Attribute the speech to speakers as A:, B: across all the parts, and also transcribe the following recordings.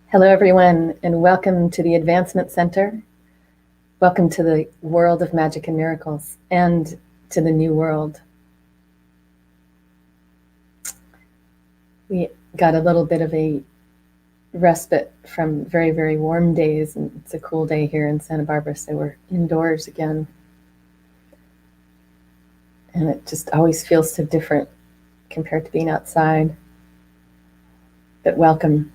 A: Hello, everyone, and welcome to the Advancement Center. Welcome to the world of magic and miracles and to the new world. We got a little bit of a respite from very, very warm days, and it's a cool day here in Santa Barbara, so we're indoors again. And it just always feels so different compared to being outside. But welcome.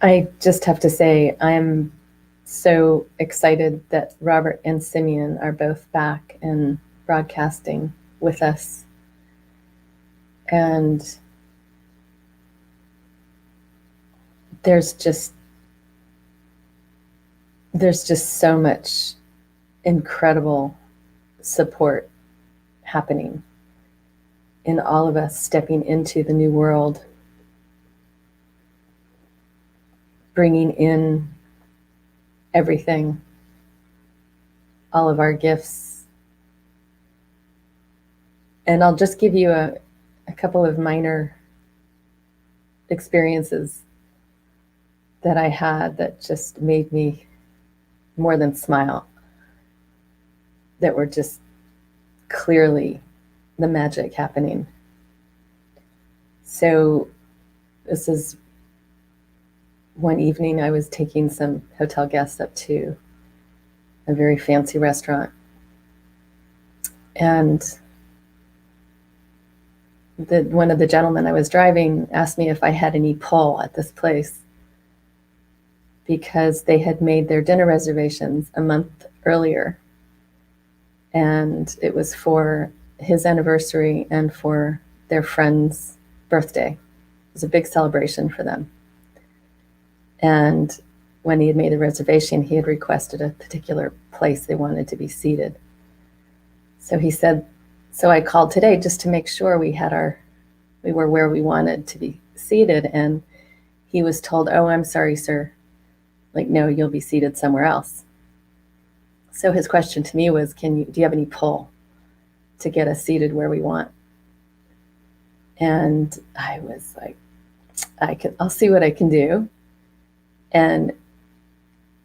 A: I just have to say, I'm so excited that Robert and Simeon are both back and broadcasting with us. And there's just so much incredible support happening in all of us stepping into the new world, bringing in everything, all of our gifts. And I'll just give you a couple of minor experiences that I had that just made me more than smile, that were just clearly the magic happening. So this is one evening I was taking some hotel guests up to a very fancy restaurant. And one of the gentlemen I was driving asked me if I had any pull at this place, because they had made their dinner reservations a month earlier. And it was for his anniversary and for their friend's birthday. It was a big celebration for them. And when he had made the reservation, he had requested a particular place they wanted to be seated. So he said, so I called today just to make sure we were where we wanted to be seated. And he was told, oh, I'm sorry, sir. Like, no, you'll be seated somewhere else. So his question to me was, do you have any pull to get us seated where we want? And I was like, I'll see what I can do. And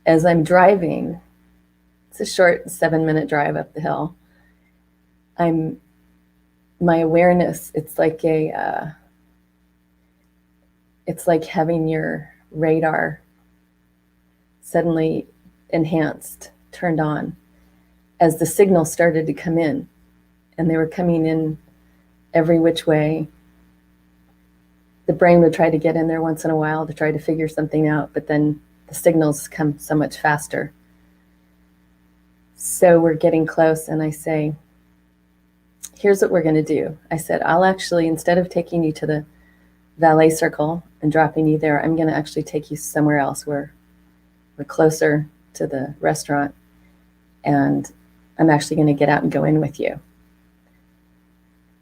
A: as I'm driving, it's a short 7-minute drive up the hill, my awareness, it's like having your radar suddenly enhanced, turned on, as the signals started to come in, and they were coming in every which way. The brain would try to get in there once in a while to try to figure something out, but then the signals come so much faster. So we're getting close, and I say, here's what we're going to do. I said, I'll actually, instead of taking you to the valet circle and dropping you there, I'm going to actually take you somewhere else where we're closer to the restaurant, and I'm actually going to get out and go in with you.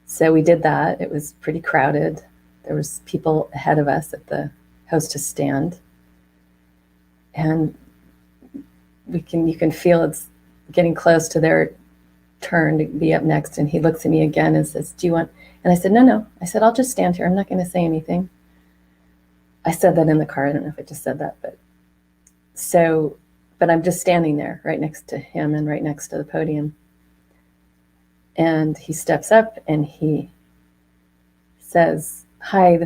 A: So we did that. It was pretty crowded. There was people ahead of us at the hostess stand, and you can feel it's getting close to their turn to be up next. And he looks at me again and says, do you want? And I said, no. I said, I'll just stand here. I'm not going to say anything. I said that in the car. I don't know if I just said that, but I'm just standing there right next to him and right next to the podium. And he steps up and he says, hi,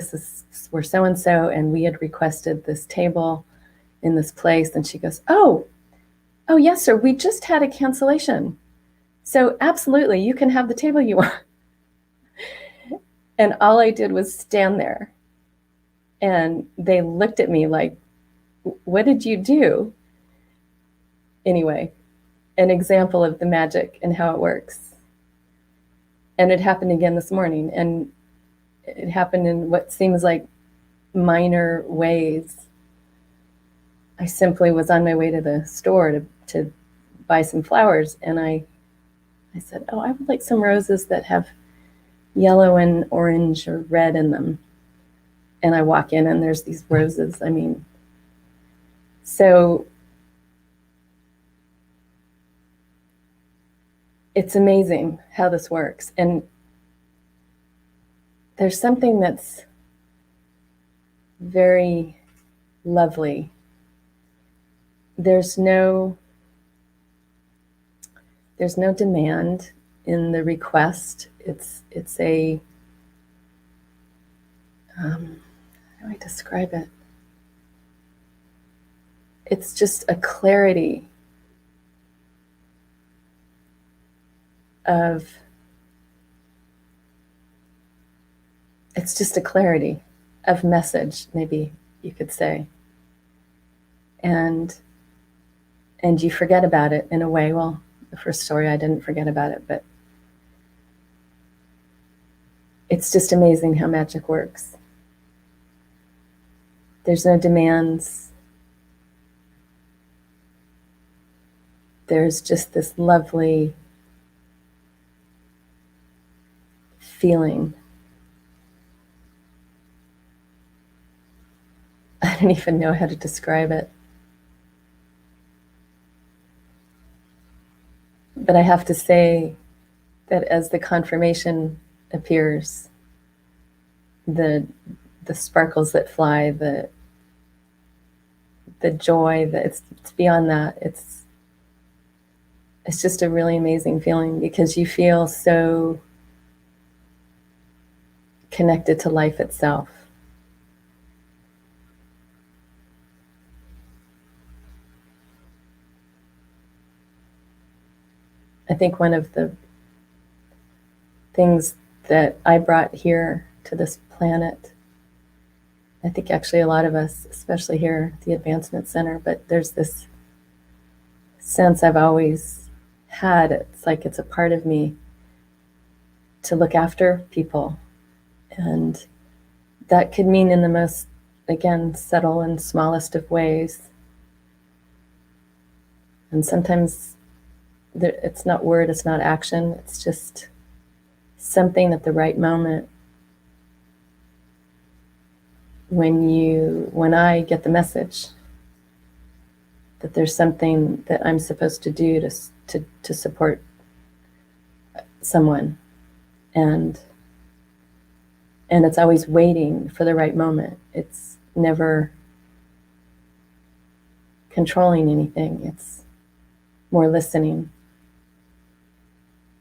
A: we're so-and-so, and we had requested this table in this place. And she goes, oh, yes, sir, we just had a cancellation. So absolutely, you can have the table you want. And all I did was stand there. And they looked at me like, what did you do? Anyway, an example of the magic and how it works. And it happened again this morning. And it happened in what seems like minor ways. I simply was on my way to the store to buy some flowers, and I said, oh, I would like some roses that have yellow and orange or red in them. And I walk in and there's these roses. So it's amazing how this works. And there's something that's very lovely. There's no demand in the request. It's a how do I describe it? It's just a clarity of, it's just a clarity of message, maybe you could say. And you forget about it in a way. Well, the first story, I didn't forget about it, but it's just amazing how magic works. There's no demands. There's just this lovely feeling. I don't even know how to describe it. But I have to say that as the confirmation appears, the sparkles that fly, the joy, that it's beyond that. It's just a really amazing feeling, because you feel so connected to life itself. I think one of the things that I brought here to this planet, I think actually a lot of us, especially here at the Advancement Center, but there's this sense I've always had, it's like it's a part of me to look after people. And that could mean in the most, again, subtle and smallest of ways. And sometimes it's not word, it's not action, it's just something at the right moment. When I get the message that there's something that I'm supposed to do to support someone, and it's always waiting for the right moment. It's never controlling anything. It's more listening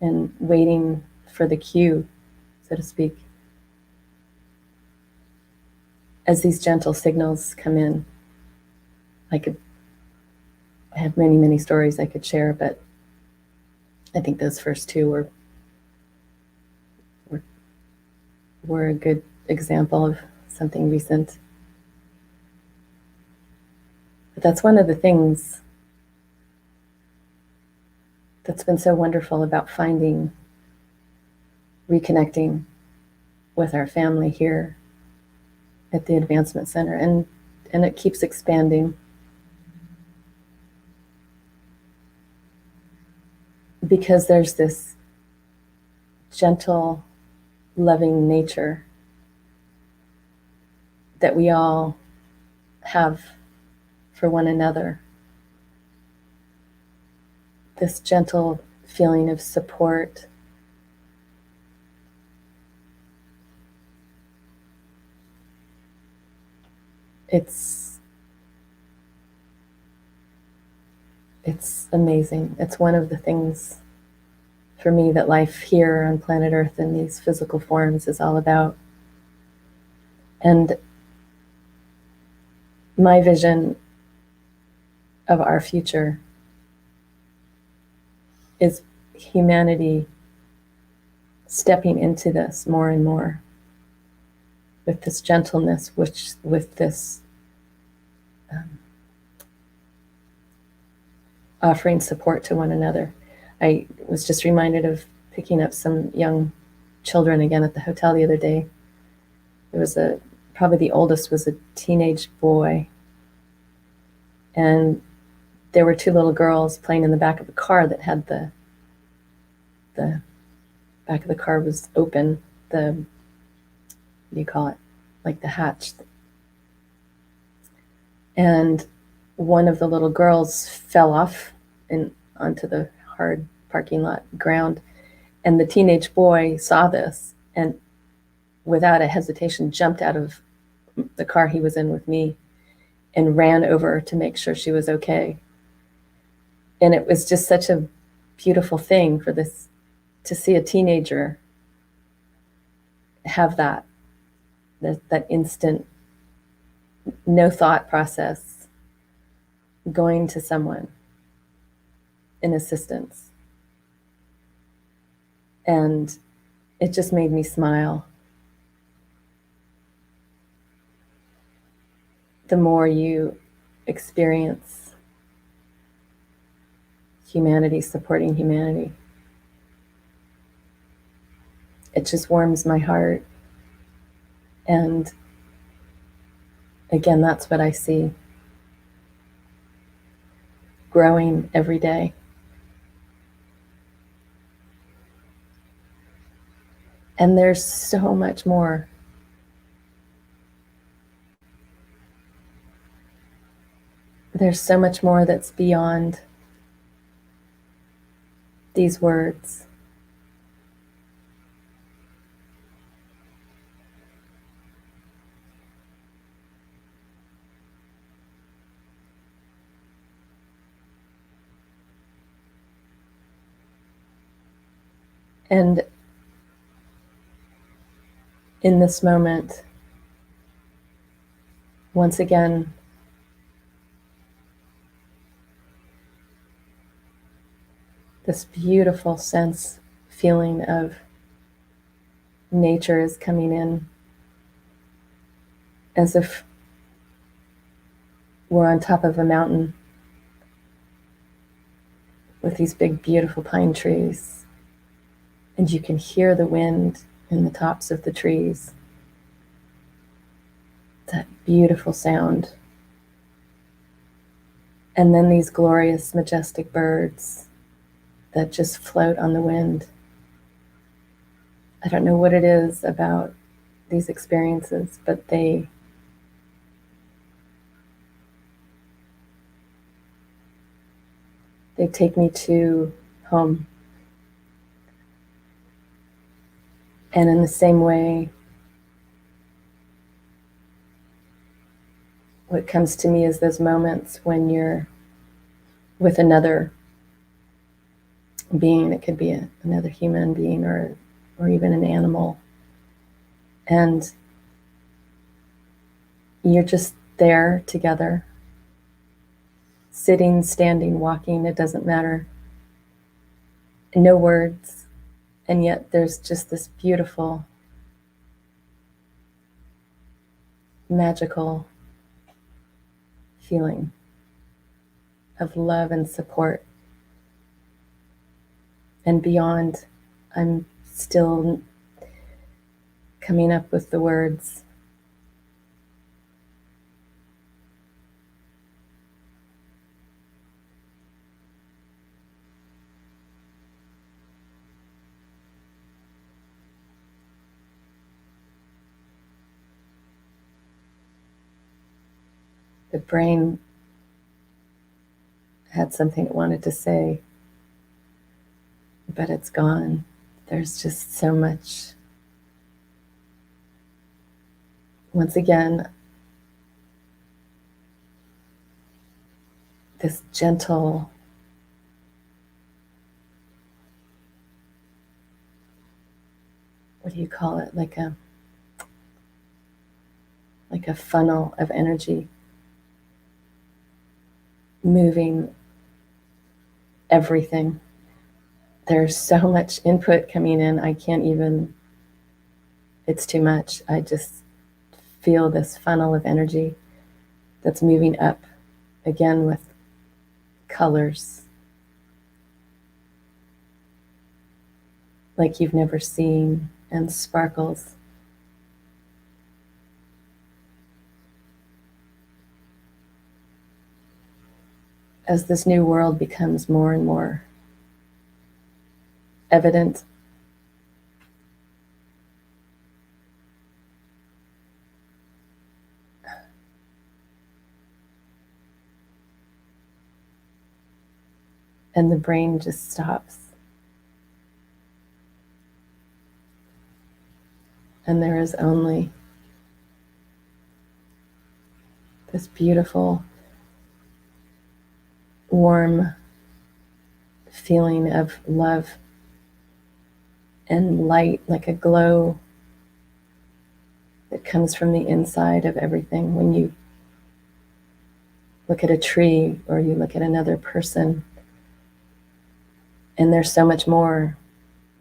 A: and waiting for the cue, so to speak. As these gentle signals come in, I have many, many stories I could share, but I think those first two were a good example of something recent. But that's one of the things that's been so wonderful about reconnecting with our family here at the Advancement Center, and it keeps expanding, because there's this gentle, loving nature that we all have for one another. This gentle feeling of support. It's amazing. It's one of the things for me that life here on planet Earth in these physical forms is all about. And my vision of our future is humanity stepping into this more and more with this gentleness, with this offering support to one another. I was just reminded of picking up some young children again at the hotel the other day. There was probably the oldest was a teenage boy, and there were two little girls playing in the back of a car that had the back of the car was open, what do you call it? Like the hatch. And one of the little girls fell off onto the hard parking lot ground, and the teenage boy saw this and without a hesitation, jumped out of the car he was in with me and ran over to make sure she was okay. And it was just such a beautiful thing for this, to see a teenager have that instant, no thought process, going to someone in assistance. And it just made me smile. The more you experience humanity supporting humanity, it just warms my heart. And again, that's what I see growing every day. And there's so much more. There's so much more that's beyond these words. And in this moment, once again, this beautiful feeling of nature is coming in, as if we're on top of a mountain with these big, beautiful pine trees, and you can hear the wind in the tops of the trees. That beautiful sound. And then these glorious, majestic birds that just float on the wind. I don't know what it is about these experiences, but they take me to home. And in the same way, what comes to me is those moments when you're with another being. It could be another human being or even an animal. And you're just there together, sitting, standing, walking, it doesn't matter. No words. And yet there's just this beautiful, magical feeling of love and support. And beyond, I'm still coming up with the words. The brain had something it wanted to say, but it's gone. There's just so much. Once again, this gentle, what do you call it? Like a funnel of energy moving everything. There's so much input coming in, I can't even, it's too much. I just feel this funnel of energy that's moving up, again with colors like you've never seen, and sparkles. As this new world becomes more and more evident, and the brain just stops. And there is only this beautiful, warm feeling of love and light, like a glow that comes from the inside of everything. When you look at a tree or you look at another person, and there's so much more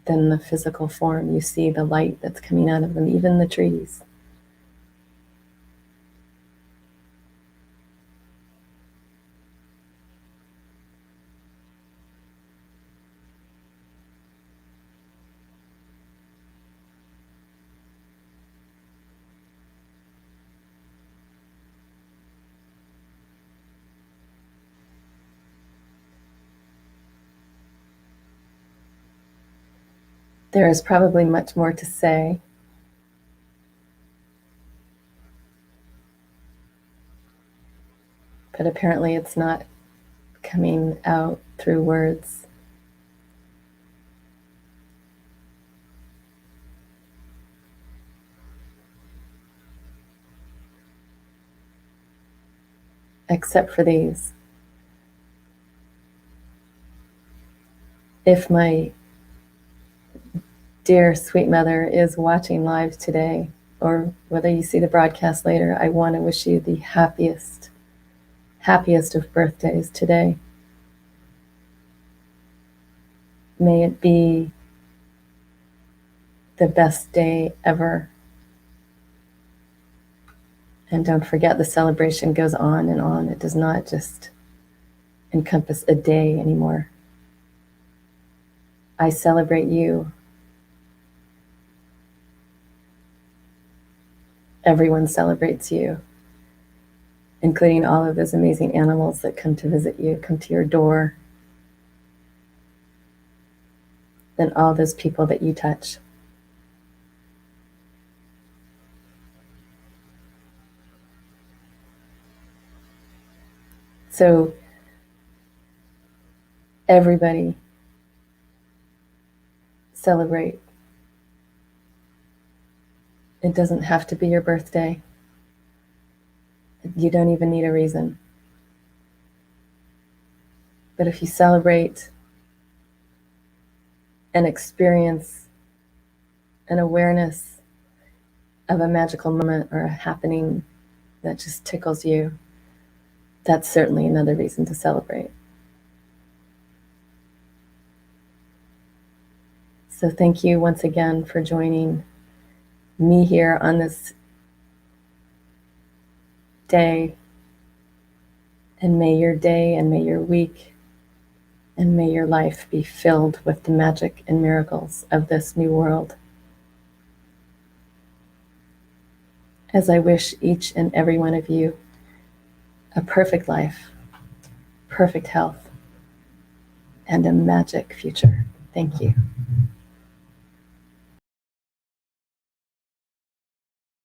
A: than the physical form. You see the light that's coming out of them, even the trees. There is probably much more to say, but apparently it's not coming out through words. Except for these. If my dear sweet mother is watching live today, or whether you see the broadcast later, I want to wish you the happiest of birthdays today. May it be the best day ever. And don't forget, the celebration goes on and on. It does not just encompass a day anymore. I celebrate you. Everyone celebrates you, including all of those amazing animals that come to visit you, come to your door, and all those people that you touch. So everybody celebrate. It doesn't have to be your birthday. You don't even need a reason. But if you celebrate and experience an awareness of a magical moment or a happening that just tickles you, that's certainly another reason to celebrate. So thank you once again for joining me here on this day. And may your day and may your week and may your life be filled with the magic and miracles of this new world. As I wish each and every one of you a perfect life, perfect health, and a magic future. Thank you.